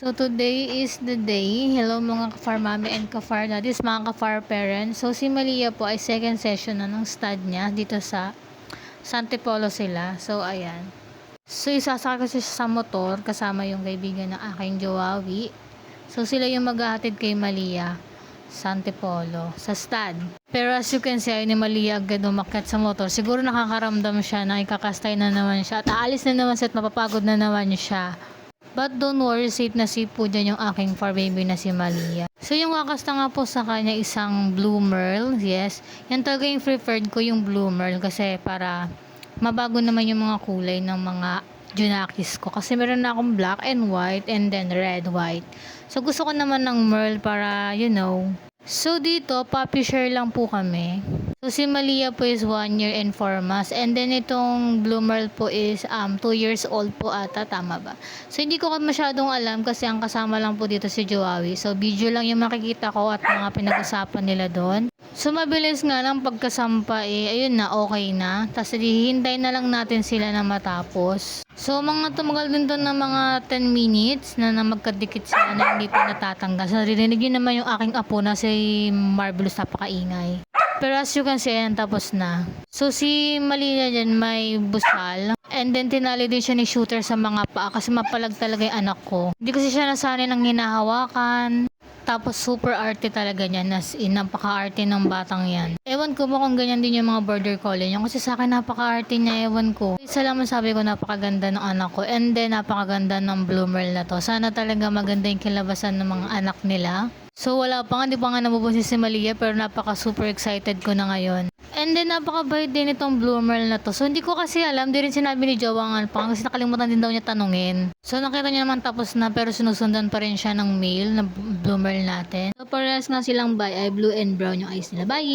So today is the day. Hello mga ka-far mami and ka-far daddies, mga ka-far parents. So si Malia po ay second session na ng stud niya dito sa Antipolo sila. So ayan. So isasaka kasi siya sa motor kasama yung kaibigan ng aking jowawi. So sila yung maghahatid kay Malia sa Antipolo, sa stud. Pero as you can see, ay ni Malia agad umakyat sa motor. Siguro nakakaramdam siya na ikakastay na naman siya at aalis na naman siya at mapapagod na naman siya. But don't worry, safe na safe po dyan yung aking fur baby na si Malia. So yung kakasta nga po sa kanya isang blue merle. Yes, yan talaga yung preferred ko, yung blue merle. Kasi para mabago naman yung mga kulay ng mga junakis ko. Kasi meron na akong black and white and then red white. So gusto ko naman ng merle para So dito, puppy share lang po kami. So si Malia po is 1 year and 4 months. And then itong blue merle po is 2 years old po ata, tama ba? So hindi ko masyadong alam kasi ang kasama lang po dito si Joawi. So video lang yung makikita ko at mga pinag-usapan nila doon. So mabilis nga lang pagkasampa ayun na, okay na. Tapos hihintay na lang natin sila na matapos. So mga tumagal din doon ng mga 10 minutes na magkadikit sila na hindi pa natatanggal. So narinig yun naman yung aking apo na si Marvelous, napakaingay. Pero as you can see, ayan, tapos na. So si Malia dyan may busal. And then tinali din siya ni Shooter sa mga paa kasi mapalag talaga yung anak ko. Hindi kasi siya nasanay ng hinahawakan. Tapos super arte talaga niya, as in napaka-arte ng batang yan. Ewan ko mo kung ganyan din yung mga border collie niya kasi sa akin napaka-arte niya, ewan ko. Isa lang masabi ko, napakaganda ng anak ko and then napakaganda ng blue merle na to. Sana talaga maganda yung kilabasan ng mga anak nila. So wala pa nga, di pa nga nabubusin si Malia pero napaka super excited ko na ngayon. And then napakabait din itong blue merle na to. So hindi ko kasi alam, di rin sinabi ni Jowa nga kasi nakalimutan din daw niya tanungin. So nakita niya naman tapos na pero sinusundan pa rin siya ng male na blue merle natin. So parehas nga silang bi ay blue and brown yung eyes nila. Bye!